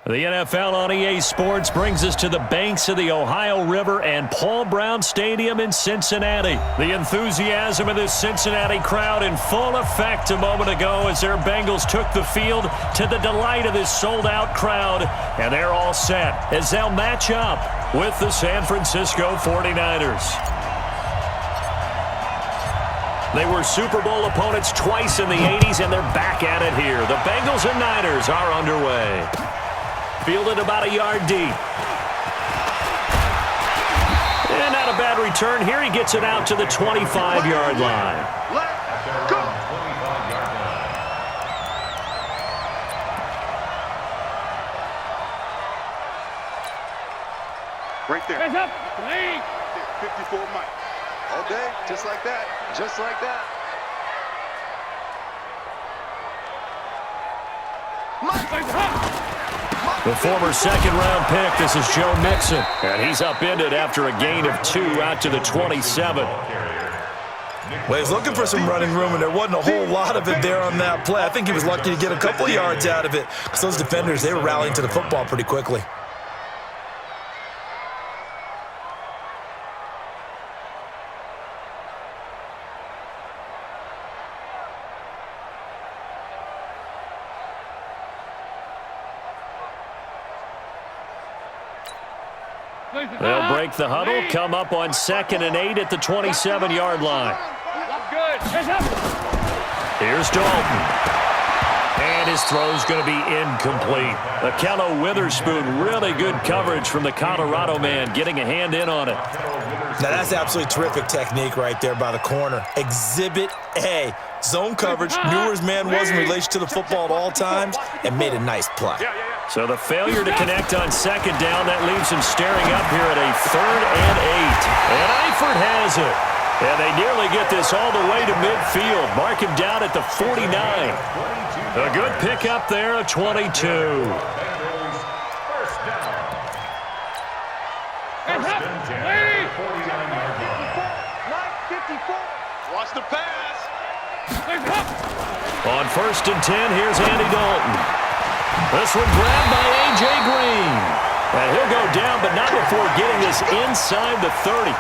The NFL on EA Sports brings us to the banks of the Ohio River and Paul Brown Stadium in Cincinnati. The enthusiasm of this Cincinnati crowd in full effect a moment ago as their Bengals took the field to the delight of this sold-out crowd. And they're all set as they'll match up with the San Francisco 49ers. They were Super Bowl opponents twice in the 80s, and they're back at it here. The Bengals and Niners are underway. Fielded about a yard deep. And not a bad return here. He gets it out to the 25-yard line. Let's go. Right there. Hands up. 54 Mike. All day, just like that. Just like that. The former second-round pick, this is Joe Mixon. And he's upended after a gain of 2 out to the 27. Well, he's looking for some running room, and there wasn't a whole lot of it there on that play. I think he was lucky to get a couple of yards out of it because those defenders, they were rallying to the football pretty quickly. They'll break the huddle, come up on 2nd and 8 at the 27-yard line. Here's Dalton. And his throw's going to be incomplete. Akello Witherspoon, really good coverage from the Colorado man, getting a hand in on it. Now, that's absolutely terrific technique right there by the corner. Exhibit A. Zone coverage, knew where his man was in relation to the football at all times, and made a nice play. So the failure to connect on 2nd down, that leaves him staring up here at a 3rd and 8. And Eifert has it. And they nearly get this all the way to midfield. Mark him down at the 49. A good pickup there, a 22. Watch the pass. On 1st and 10, here's Andy Dalton. This one grabbed by A.J. Green. And he'll go down, but not before getting this inside the 30.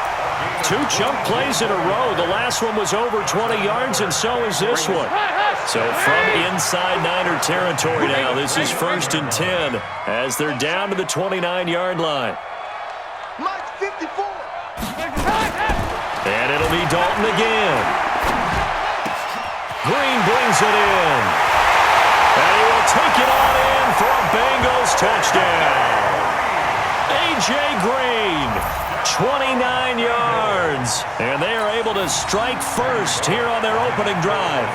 2 chunk plays in a row. The last one was over 20 yards, and so is this one. So from inside Niner territory now, this is 1st and 10 as they're down to the 29-yard line. Mike 54. And it'll be Dalton again. Green brings it in. And he will take it on in for a Bengals touchdown. A.J. Green, 29 yards. And they are able to strike first here on their opening drive.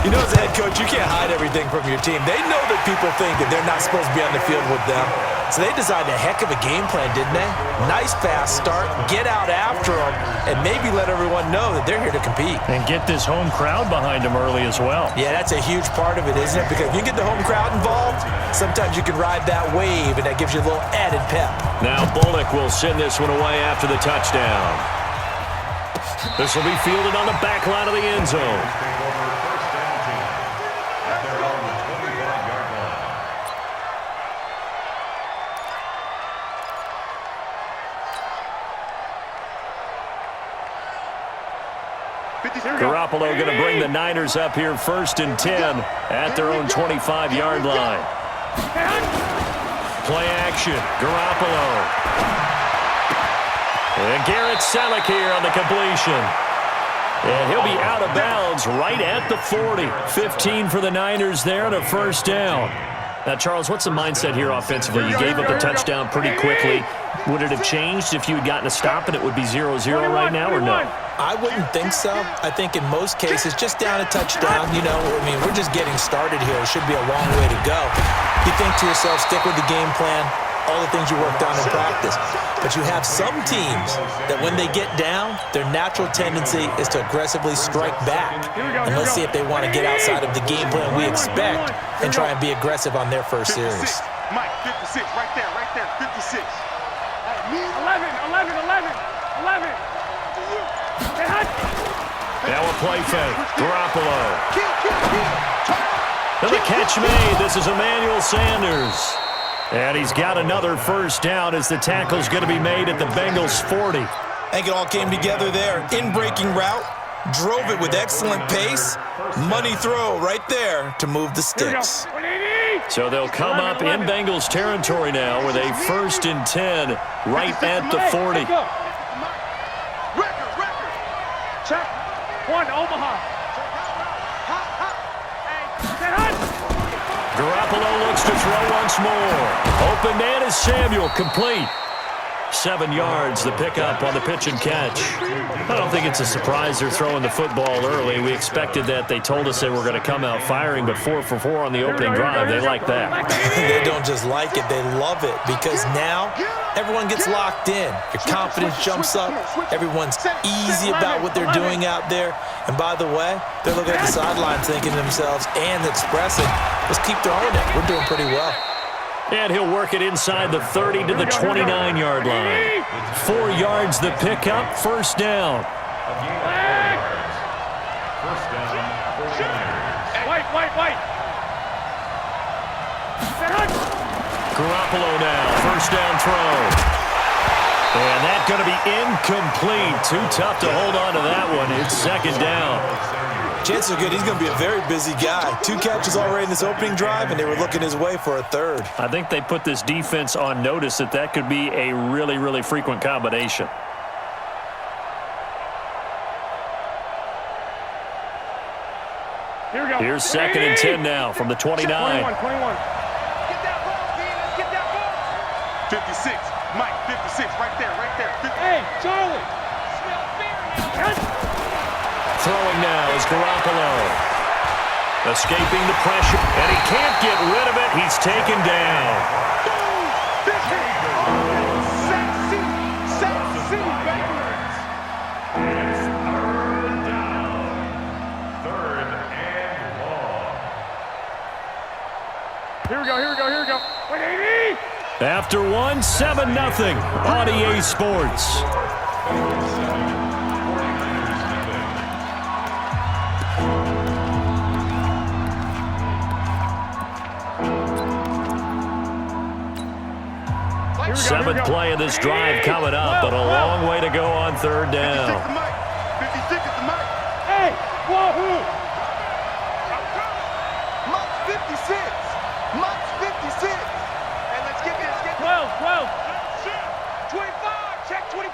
You know, as a head coach, you can't hide everything from your team. They know that people think that they're not supposed to be on the field with them. So they designed a heck of a game plan, didn't they? Nice fast start, get out after them, and maybe let everyone know that they're here to compete. And get this home crowd behind them early as well. Yeah, that's a huge part of it, isn't it? Because if you get the home crowd involved, sometimes you can ride that wave, and that gives you a little added pep. Now Bullock will send this one away after the touchdown. This will be fielded on the back line of the end zone. Garoppolo going to bring the Niners up here 1st and 10 at their own 25-yard line. Play action, Garoppolo. And Garrett Selleck here on the completion. And he'll be out of bounds right at the 40. 15 for the Niners there and a 1st down. Now, Charles, what's the mindset here offensively? You gave up the touchdown pretty quickly. Would it have changed if you had gotten a stop and it would be 0-0 right now or no? I wouldn't think so. I think in most cases, just down a touchdown, you know, I mean, we're just getting started here. It should be a long way to go. You think to yourself, stick with the game plan, all the things you worked on in practice. But you have some teams that when they get down, their natural tendency is to aggressively strike back. And let's see if they want to get outside of the game plan we expect and try and be aggressive on their first series. Mike, 56, right there, 56. 11. Now a play fake. Garoppolo. And the catch made. This is Emmanuel Sanders. And he's got another first down as the tackle's going to be made at the Bengals 40. I think it all came together there. In-breaking route, drove it with excellent pace. Money throw right there to move the sticks. So they'll come up in Bengals territory now with a 1st and 10 right at the 40. Check. 1, Omaha. Garoppolo looks to throw once more. Open man is Samuel, complete. 7 yards, the pickup on the pitch and catch. I don't think it's a surprise they're throwing the football early. We expected that. They told us they were going to come out firing, but 4 for 4 on the opening drive. They like that. They don't just like it, they love it, because now everyone gets locked in. Your confidence jumps up. Everyone's easy about what they're doing out there. And by the way, they're looking at the sideline thinking to themselves and expressing, let's keep throwing it. We're doing pretty well. And he'll work it inside the 30 to the 29-yard line. 4 yards the pickup, first down. White. Garoppolo now, first down throw. And that's going to be incomplete. Too tough to hold on to that one. It's second down. Chances are good he's going to be a very busy guy. 2 catches already in this opening drive, and they were looking his way for a 3rd. I think they put this defense on notice that could be a really, really frequent combination. Here we go. Here's 2nd and 10 now from the 29. 21. Get that ball, 56. Mike, 56. Right there. 50. Hey, Charlie. Throwing now is Garoppolo. Escaping the pressure, and he can't get rid of it. He's taken down. Here we go. 180. After 1, 7-0 on EA Sports. Seventh play of this drive coming up, but a long way to go on 3rd down. 56 is the mic. Hey, whoa. Mike's 56. Mike's 56. And let's get this. 12. 25. Check 25.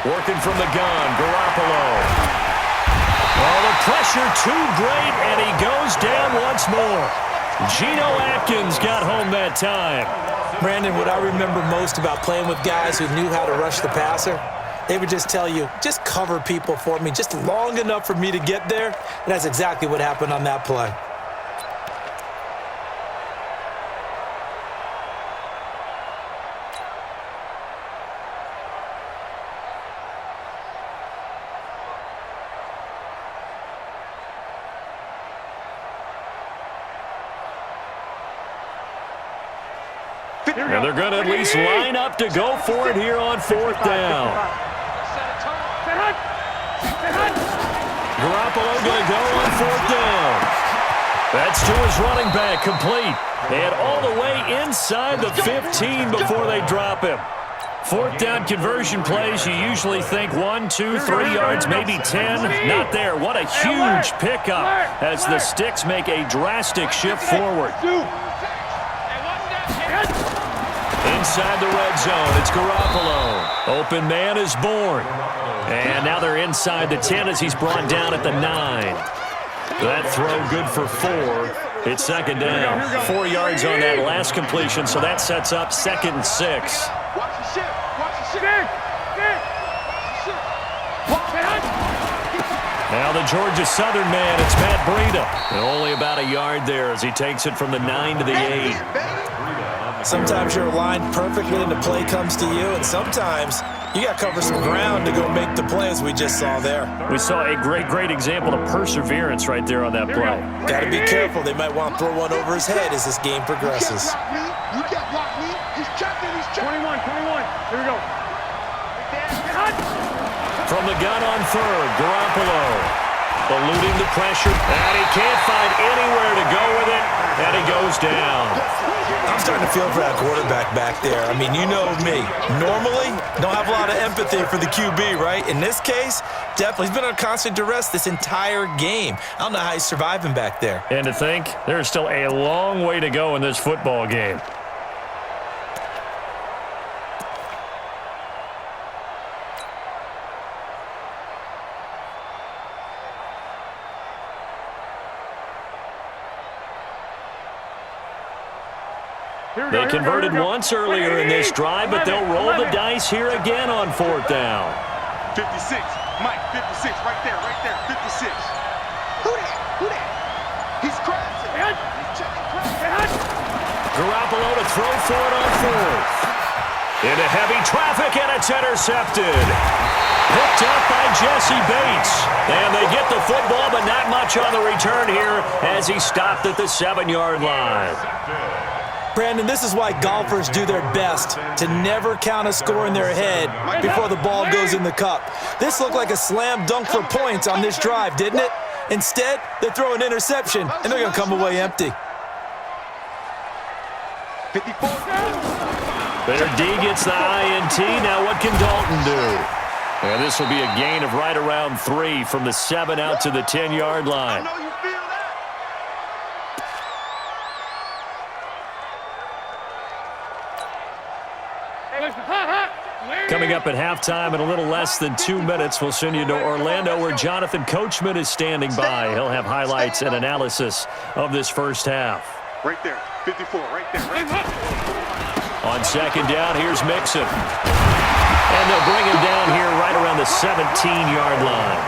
Working from the gun, Garoppolo. Oh, the pressure too great, and he goes down once more. Geno Atkins got home that time. Brandon, what I remember most about playing with guys who knew how to rush the passer, they would just tell you, just cover people for me, just long enough for me to get there. And that's exactly what happened on that play. And they're going to at least line up to go for it here on 4th down. Garoppolo going to go on 4th down. That's to his running back, complete. And all the way inside the 15 before they drop him. 4th down conversion plays, you usually think 1, 2, 3 yards, maybe 10. Not there. What a huge pickup as the sticks make a drastic shift forward. Inside the red zone, it's Garoppolo. Open man is born. And now they're inside the 10 as he's brought down at the 9. That throw good for 4. It's 2nd down. 4 yards on that last completion, so that sets up 2nd and 6. Watch the ship. Now the Georgia Southern man, it's Matt Breida. And only about a yard there as he takes it from the 9 to the 8. Sometimes you're aligned perfectly and the play comes to you, and sometimes you got to cover some ground to go make the play, as we just saw there. We saw a great example of perseverance right there on that play. Got to be careful. They might want to throw one over his head as this game progresses. You can't block me. He's checking. 21. Here we go. From the gun on 3rd, Garoppolo. eluding the pressure, and he can't find anywhere to go with it, and he goes down. I'm starting to feel for that quarterback back there. I mean, you know me. Normally, don't have a lot of empathy for the QB, right? In this case, definitely. He's been on constant duress this entire game. I don't know how he's surviving back there. And to think, there's still a long way to go in this football game. They converted once earlier in this drive, but they'll roll the dice here again on 4th down. 56. Mike, 56. Right there, 56. Who that? He's crashing. He's checking. Garoppolo to throw for it on 4th. Into heavy traffic, and it's intercepted. Picked up by Jesse Bates. And they get the football, but not much on the return here as he stopped at the 7-yard line. Brandon, this is why golfers do their best to never count a score in their head before the ball goes in the cup. This looked like a slam dunk for points on this drive, didn't it? Instead, they throw an interception, and they're going to come away empty. 54. Their D gets the INT. Now what can Dalton do? And this will be a gain of right around 3 from the 7 out to the 10-yard line. I know you feel that. Coming up at halftime in a little less than 2 minutes, we'll send you to Orlando where Jonathan Coachman is standing by. He'll have highlights and analysis of this first half. Right there, 54, right there. On 2nd down, here's Mixon. And they'll bring him down here right around the 17-yard line.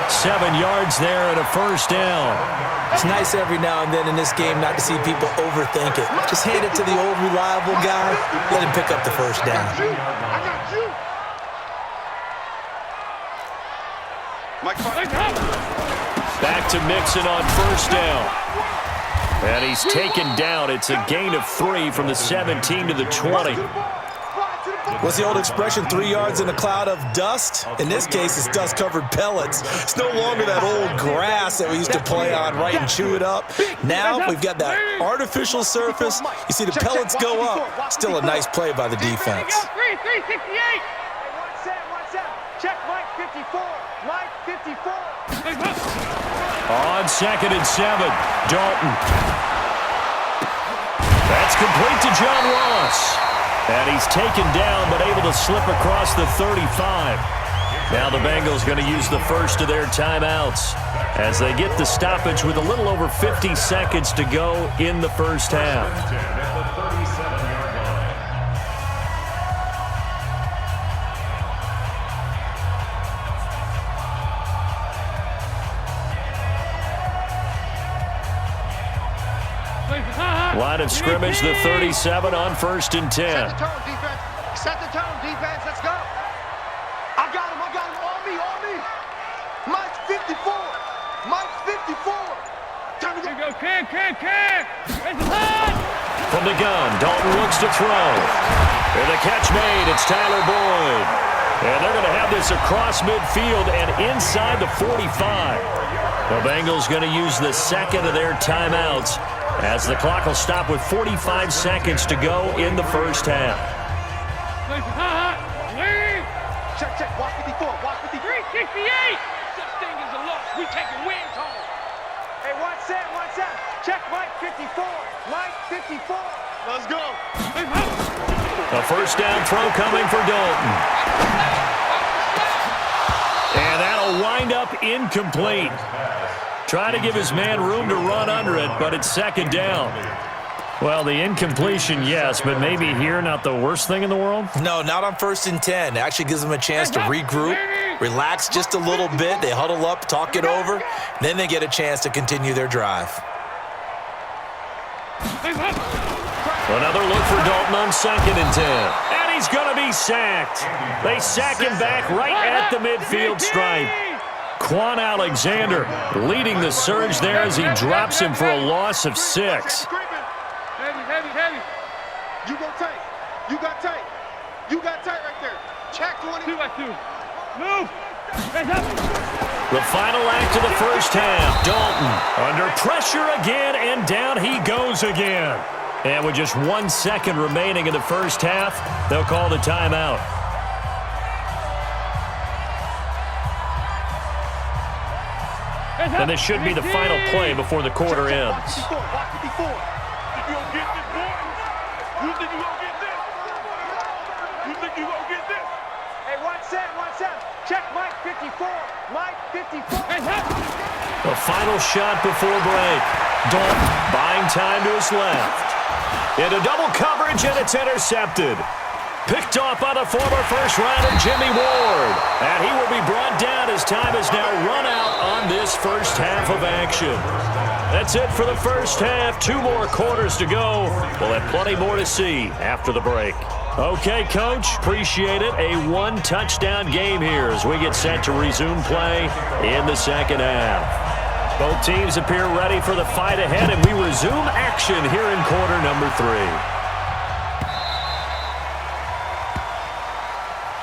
7 yards there and a 1st down. It's nice every now and then in this game not to see people overthink it. Just hand it to the old reliable guy. Let him pick up the 1st down. I got you. Back to Mixon on 1st down. And he's taken down. It's a gain of 3 from the 17 to the 20. What's the old expression, 3 yards in a cloud of dust? In this case, it's dust-covered pellets. It's no longer that old grass that we used to play on, right, and chew it up. Now we've got that artificial surface. You see the pellets go up. Still a nice play by the defense. 368. One set. Check Mike 54. Mike 54. On 2nd and 7, Dalton. That's complete to John Ross. And he's taken down, but able to slip across the 35. Now the Bengals going to use the first of their timeouts as they get the stoppage with a little over 50 seconds to go in the first half. Line of scrimmage, the 37 on 1st and 10. Set the tone, defense. Set the tone, defense. Let's go. I got him. On me. Mike 54. Mike 54. Time to go. Here we go. Can. From the gun, Dalton looks to throw. And the catch made. It's Tyler Boyd. And they're going to have this across midfield and inside the 45. The Bengals going to use the 2nd of their timeouts as the clock will stop with 45 seconds to go in the first half. Check. Watch 54. 368. Such thing as a loss. We taking wins home. Hey, one set. Check Mike 54. Mike 54. Let's go. A 1st down throw coming for Dalton. And that'll wind up incomplete. Try to give his man room to run under it, but it's 2nd down. Well, the incompletion, yes, but maybe here not the worst thing in the world? No, not on 1st and 10. It actually gives them a chance to regroup, relax just a little bit. They huddle up, talk it over, then they get a chance to continue their drive. Another look for Dalton on 2nd and 10. And he's going to be sacked. They sack him back right at the midfield stripe. Quan Alexander leading the surge there as he drops him for a loss of 6. Heavy. You go tight. You got tight right there. Check 20. 2 by 2. Move. Hands up. The final act of the first half. Dalton under pressure again, and down he goes again. And with just 1 second remaining in the first half, they'll call the timeout. And this should be the final play before the quarter ends. Check Mike 54. Mike 54. The final shot before break. Dalton buying time to his left. Into double coverage, and it's intercepted. Picked off by the former first-rounder Jimmy Ward. And he will be brought down as time has now run out on this first half of action. That's it for the first half. 2 more quarters to go. We'll have plenty more to see after the break. Okay, Coach, appreciate it. A 1-touchdown game here as we get set to resume play in the second half. Both teams appear ready for the fight ahead, and we resume action here in quarter number 3.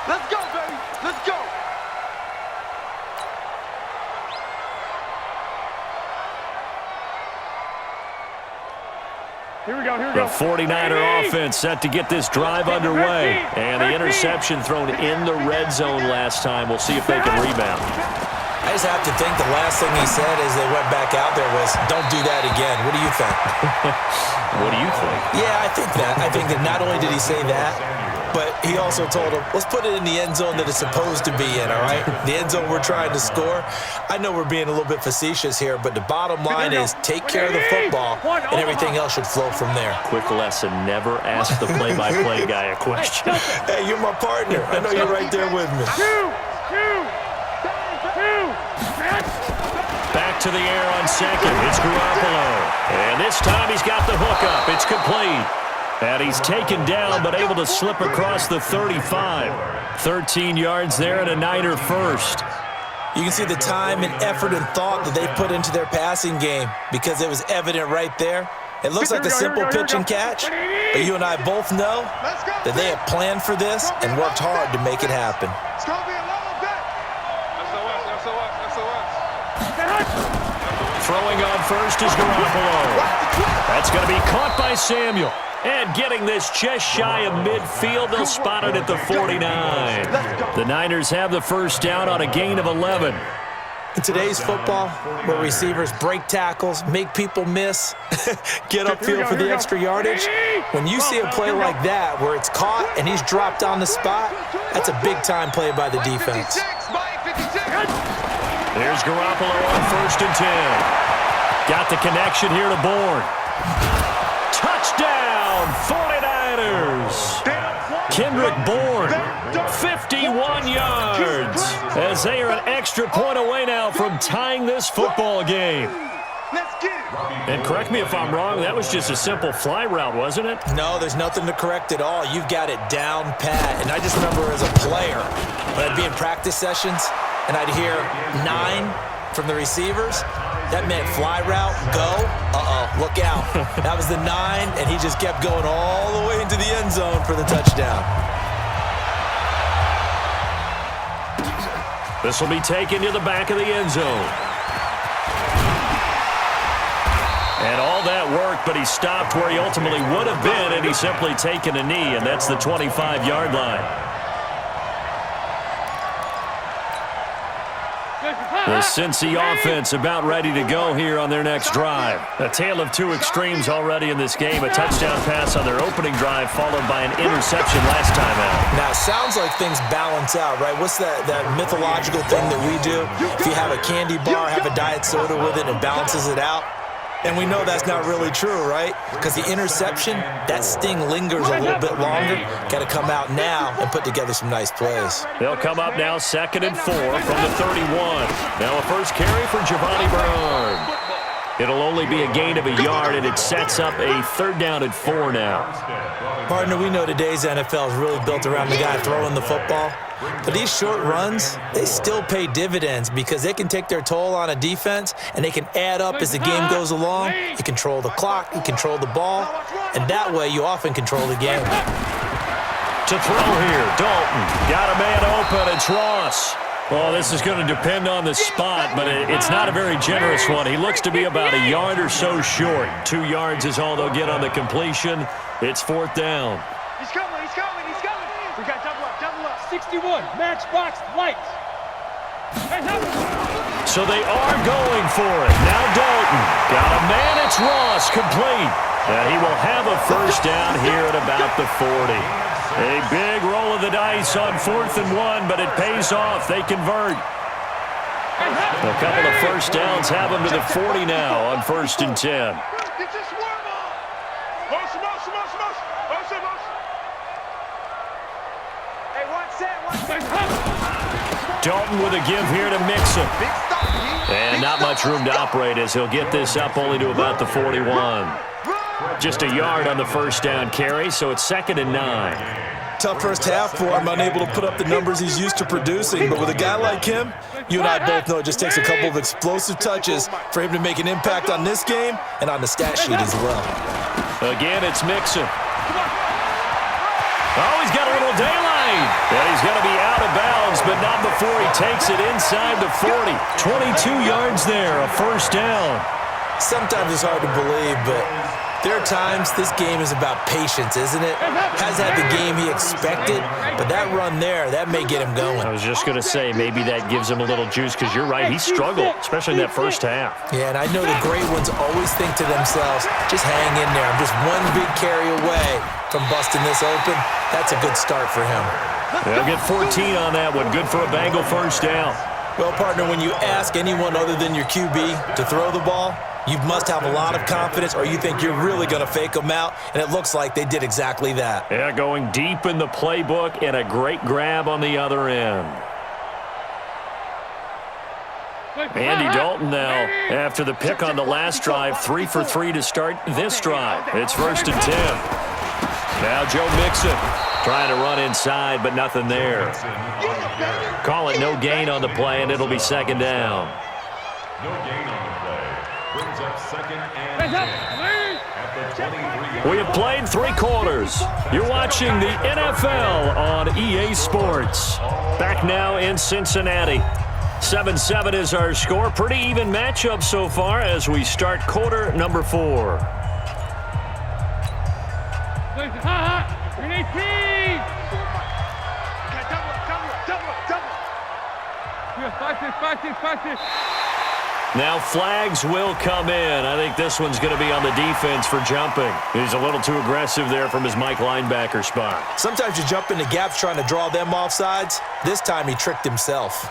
Let's go, baby. Let's go. Here we go, here we The go. 49er offense set to get this drive underway. And the interception thrown in the red zone last time. We'll see if they can rebound. I just have to think the last thing he said as they went back out there was, don't do that again. What do you think? What do you think? Yeah, I think that. I think that not only did he say that, but he also told him, let's put it in the end zone that it's supposed to be in, all right? The end zone we're trying to score. I know we're being a little bit facetious here, but the bottom line is take care of the football, and everything else should flow from there. Quick lesson, never ask the play-by-play guy a question. Hey, you're my partner. I know you're right there with me. Back to the air on second. It's Garoppolo. And this time he's got the hook up. It's complete. And he's taken down but able to slip across the 35. 13 yards there and a Niner first. You can see the time and effort and thought that they put into their passing game because it was evident right there. It looks like a simple pitch and catch, but you and I both know that they have planned for this and worked hard to make it happen. It's going to be a long bet. Throwing on first is Garoppolo. That's going to be caught by Samuel. And getting this just shy of midfield, they'll spot it at the 49. The Niners have the first down on a gain of 11. In today's football, where receivers break tackles, make people miss, get upfield for the extra yardage, when you see a play like that where it's caught and he's dropped on the spot, that's a big-time play by the defense. There's Garoppolo on 1st and 10. Got the connection here to Bourne. Touchdown, 49ers. Kendrick Bourne, 51 yards, as they are an extra point away now from tying this football game. Let's get it. And correct me if I'm wrong, that was just a simple fly route, wasn't it? No, there's nothing to correct at all. You've got it down pat. And I just remember as a player, when I'd be in practice sessions, and I'd hear 9 from the receivers, that meant fly route, go, look out. That was the 9, and he just kept going all the way into the end zone for the touchdown. This will be taken to the back of the end zone. And all that worked, but he stopped where he ultimately would have been, and he's simply taken a knee, and that's the 25-yard line. The Cincy offense about ready to go here on their next drive. A tale of 2 extremes already in this game. A touchdown pass on their opening drive followed by an interception last time out. Now, it sounds like things balance out, right? What's that mythological thing that we do? If you have a candy bar, have a diet soda with it, and balances it out. And we know that's not really true, right? Because the interception, that sting lingers a little bit longer. Got to come out now and put together some nice plays. They'll come up now 2nd and 4 from the 31. Now a first carry for Giovanni Bernard. It'll only be a gain of a yard, and it sets up a 3rd down and 4 now. Partner, we know today's NFL is really built around the guy throwing the football. But these short runs, they still pay dividends because they can take their toll on a defense, and they can add up as the game goes along. You control the clock, you control the ball, and that way you often control the game. To throw here, Dalton. Got a man open, it's Ross. Well, this is going to depend on the spot, but it's not a very generous one. He looks to be about a yard or so short. 2 yards is all they'll get on the completion. It's 4th down. He's coming, he's coming, he's coming. We got double up. 61, matchbox, lights. So they are going for it. Now Dalton. Got a man. It's Ross. Complete. And he will have a first down here at about the 40. A big roll of the dice on 4th and 1, but it pays off. They convert. A couple of first downs have them to the 40 now on 1st and 10. Dalton with a give here to Mixon. And not much room to operate as he'll get this up only to about the 41. Just a yard on the first down carry, so it's 2nd and 9. Tough first half for him, unable to put up the numbers he's used to producing. But with a guy like him, you and I both know it just takes a couple of explosive touches for him to make an impact on this game and on the stat sheet as well. Again, it's Mixon. Oh, he's got a little daylight. And he's going to be out of bounds, but not before he takes it inside the 40. 22 yards there, a first down. Sometimes it's hard to believe, but there are times this game is about patience, isn't it? Has had the game he expected, but that run there, that may get him going. I was just going to say, maybe that gives him a little juice, because you're right, he struggled, especially in that first half. Yeah, and I know the great ones always think to themselves, just hang in there. I'm just one big carry away from busting this open. That's a good start for him. They'll get 14 on that one. Good for a Bengal first down. Well, partner, when you ask anyone other than your QB to throw the ball, you must have a lot of confidence, or you think you're really going to fake them out, and it looks like they did exactly that. Yeah, going deep in the playbook and a great grab on the other end. Andy Dalton now, after the pick on the last drive, 3 for 3 to start this drive. It's 1st and 10. Now Joe Mixon trying to run inside, but nothing there. Call it no gain on the play, and it'll be 2nd down. No gain on the play. Brings up 2nd and 10 at the 23. We have played 3 quarters. You're watching the NFL on EA Sports. Back now in Cincinnati. 7-7 is our score. Pretty even matchup so far as we start quarter number 4. Now flags will come in. I think this one's going to be on the defense for jumping. He's a little too aggressive there from his Mike linebacker spot. Sometimes you jump into gaps trying to draw them off sides. This time he tricked himself.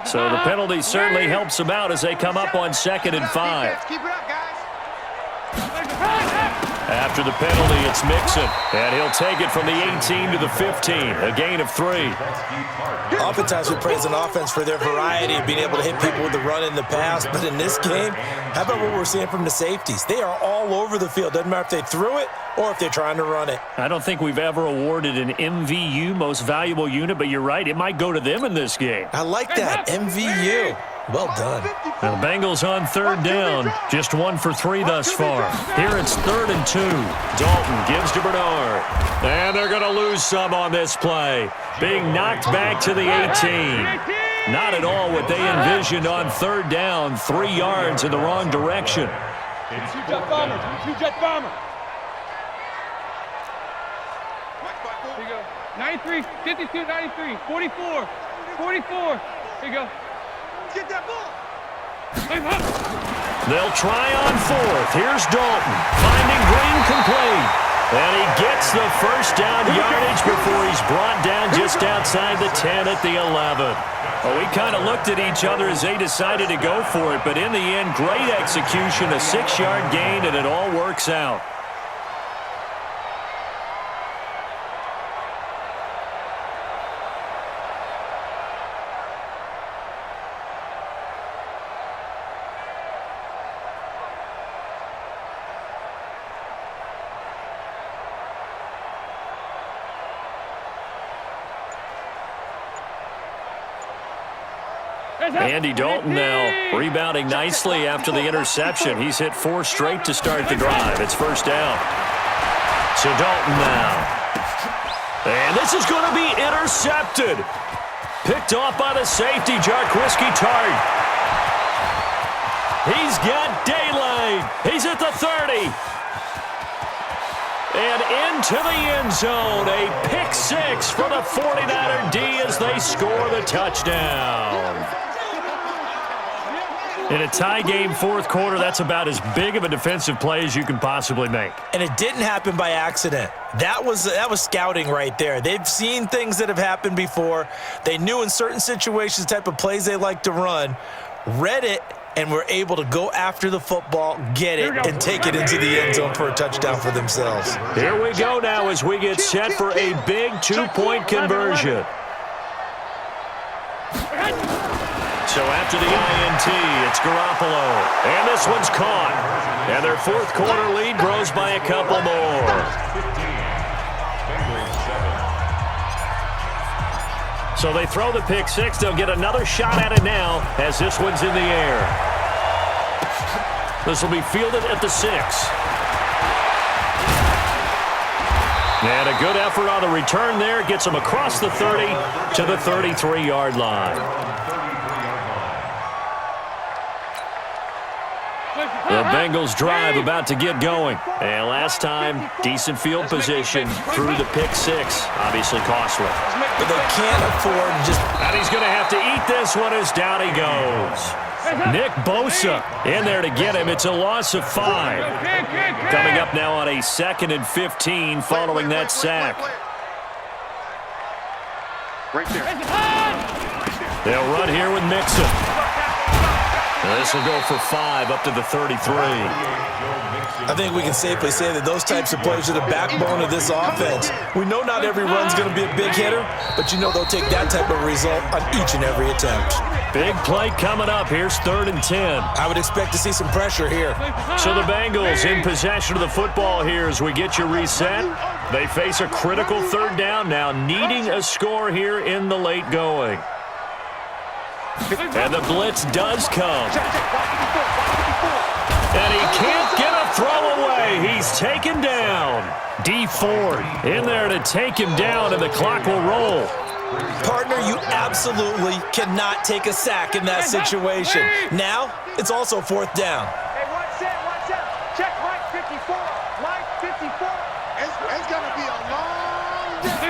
So the penalty certainly helps him out as they come up on 2nd and 5. Keep it up, guys. After the penalty, it's Mixon, and he'll take it from the 18 to the 15, a gain of 3. Oftentimes we praise an offense for their variety of being able to hit people with the run in the pass, but in this game, how about what we're seeing from the safeties? They are all over the field. Doesn't matter if they threw it or if they're trying to run it. I don't think we've ever awarded an MVU, most valuable unit, but you're right, it might go to them in this game. I like that, MVU. Well done. Now the Bengals on 3rd down, just 1 for 3 thus far. Here it's 3rd and 2. Dalton gives to Bernard. And they're going to lose some on this play. Being knocked back to the 18. Not at all what they envisioned on 3rd down. 3 yards in the wrong direction. 2-jet bombers. 2-jet bomber. Here you go. 93, 52, 93, 44, 44. Here you go. Get that ball. They'll try on 4th. Here's Dalton, finding Green complete. And he gets the first down yardage before he's brought down just outside the 10 at the 11. Well, we kind of looked at each other as they decided to go for it, but in the end, great execution, a 6-yard gain, and it all works out. Andy Dalton now rebounding nicely after the interception. He's hit 4 straight to start the drive. It's 1st down. So Dalton now. And this is going to be intercepted. Picked off by the safety, Jarquiski Tart. He's got daylight. He's at the 30. And into the end zone. A pick six for the 49er D as they score the touchdown. In a tie game fourth quarter, that's about as big of a defensive play as you can possibly make. And it didn't happen by accident. That was scouting right there. They've seen things that have happened before. They knew in certain situations the type of plays they like to run, read it, and were able to go after the football, get it, and take it into the end zone for a touchdown for themselves. Here we go now as we get set for a big two-point conversion. So after the INT, it's Garoppolo. And this one's caught. And their fourth quarter lead grows by a couple more. So they throw the pick six. They'll get another shot at it now as this one's in the air. This will be fielded at the 6. And a good effort on the return there. Gets them across the 30 to the 33-yard line. The Bengals drive about to get going. And last time, decent field position through the pick six. Obviously costly. But they can't afford just... And he's going to have to eat this one as down he goes. Nick Bosa in there to get him. It's a loss of 5. Coming up now on a 2nd and 15 following that sack. Right there. They'll run here with Mixon. This will go for 5 up to the 33. I think we can safely say that those types of plays are the backbone of this offense. We know not every run's going to be a big hitter, but you know they'll take that type of result on each and every attempt. Big play coming up. Here's 3rd and 10. I would expect to see some pressure here. So the Bengals in possession of the football here as we get you reset. They face a critical 3rd down now, needing a score here in the late going. And the blitz does come. And he can't get a throw away. He's taken down. D Ford in there to take him down, and the clock will roll. Partner, you absolutely cannot take a sack in that situation. Now, it's also 4th down. Hey, watch out. Check right 54. Right 54. It's going to be a long day.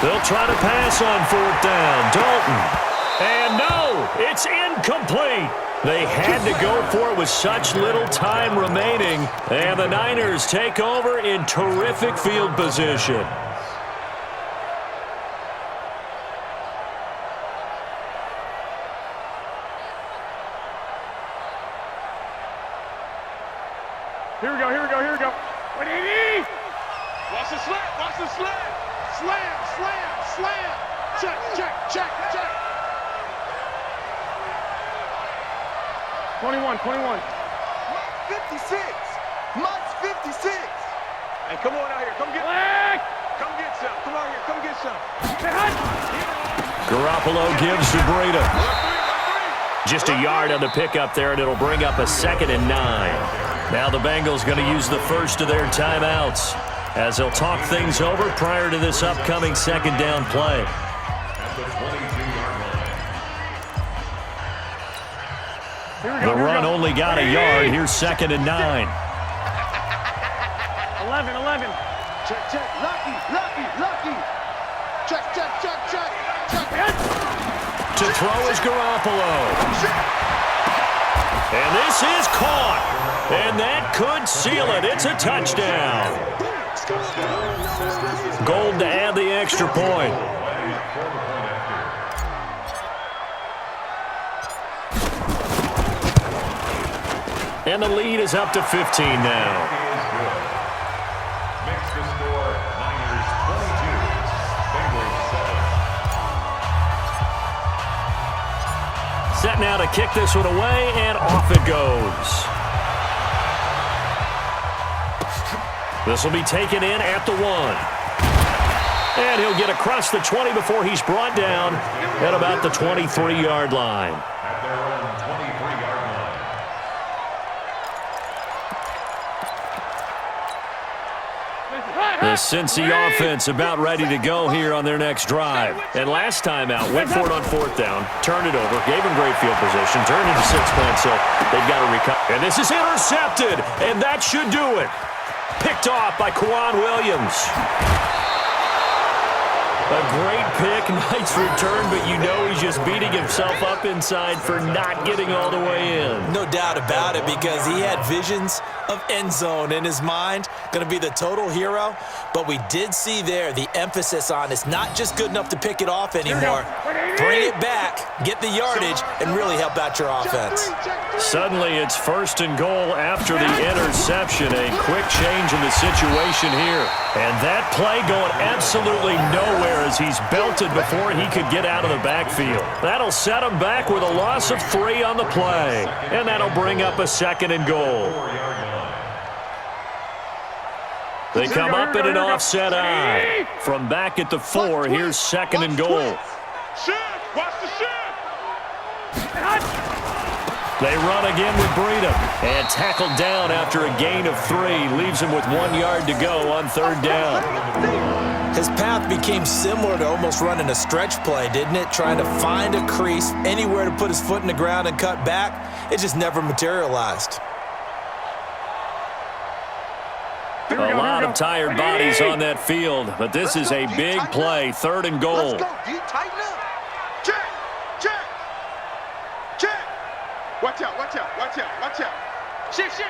They'll try to pass on 4th down. Dalton. And no, it's incomplete. They had to go for it with such little time remaining. And the Niners take over in terrific field position. Here we go. What do you need? Watch the slam. Slam. Check. 21. 56. Mike's 56. Hey, come on out here. Come get some. Come on here. Come get some. Garoppolo gives to Breida. Just a yard on the pickup there, and it'll bring up a 2nd and 9. Now the Bengals going to use the first of their timeouts as they'll talk things over prior to this upcoming 2nd down play. The run only got a yard. Here's 2nd and 9. 11. Check. Lucky. Check. To throw is Garoppolo. And this is caught. And that could seal it. It's a touchdown. Gold to add the extra point. And the lead is up to 15 now. Makes the score Niners 22, Bengals 7. Set now to kick this one away, and off it goes. This will be taken in at the 1. And he'll get across the 20 before he's brought down at about the 23-yard line. At their own 23-yard line. The Cincy offense about ready to go here on their next drive. And last time out, went for it on fourth down, turned it over, gave him great field position, turned into 6 points, so they've got to recover. And this is intercepted, and that should do it. Picked off by Quan Williams. A great pick, nice return, but you know he's just beating himself up inside for not getting all the way in. No doubt about it, because he had visions of end zone in his mind. Going to be the total hero, but we did see there the emphasis on it's not just good enough to pick it off anymore. Bring it back, get the yardage, and really help out your offense. Suddenly it's 1st and goal after the interception. A quick change in the situation here. And that play going absolutely nowhere as he's belted before he could get out of the backfield. That'll set him back with a loss of 3 on the play. And that'll bring up a 2nd and goal. They come up in an offset eye. From back at the 4, here's 2nd and goal. Watch the shift. They run again with Breedham. And tackled down after a gain of 3. Leaves him with 1 yard to go on 3rd down. His path became similar to almost running a stretch play, didn't it? Trying to find a crease, anywhere to put his foot in the ground and cut back. It just never materialized. A lot of tired bodies on that field, but this is a big play. 3rd and goal. Let's go, D. Tighten up. Check. Check. Check. Watch out, watch out, watch out, watch out. Shift.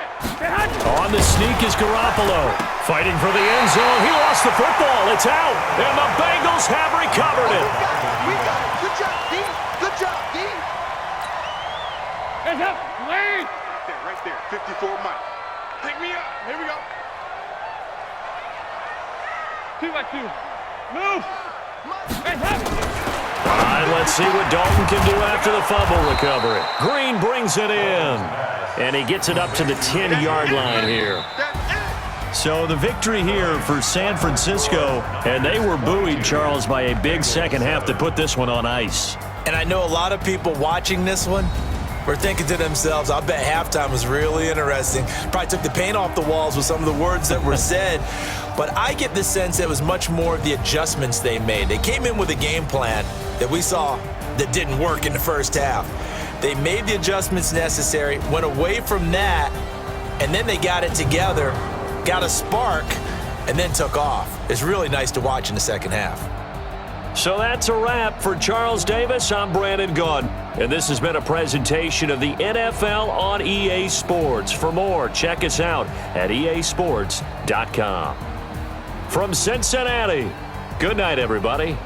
On the sneak is Garoppolo. Fighting for the end zone. He lost the football. It's out. And the Bengals have recovered it. We got it. Good job, D. Good job, D. Hands up. Lead. Right there, 54 Mike. Pick me up. Here we go. 2 by 2. Move. Hands up. All right, let's see what Dalton can do after the fumble recovery. Green brings it in. And he gets it up to the 10-yard line here. So the victory here for San Francisco. And they were buoyed, Charles, by a big second half that put this one on ice. And I know a lot of people watching this one were thinking to themselves, I bet halftime was really interesting. Probably took the paint off the walls with some of the words that were said. But I get the sense it was much more of the adjustments they made. They came in with a game plan that we saw that didn't work in the first half. They made the adjustments necessary, went away from that, and then they got it together, got a spark, and then took off. It's really nice to watch in the second half. So that's a wrap for Charles Davis. I'm Brandon Gaudin, and this has been a presentation of the NFL on EA Sports. For more, check us out at easports.com. From Cincinnati, good night, everybody.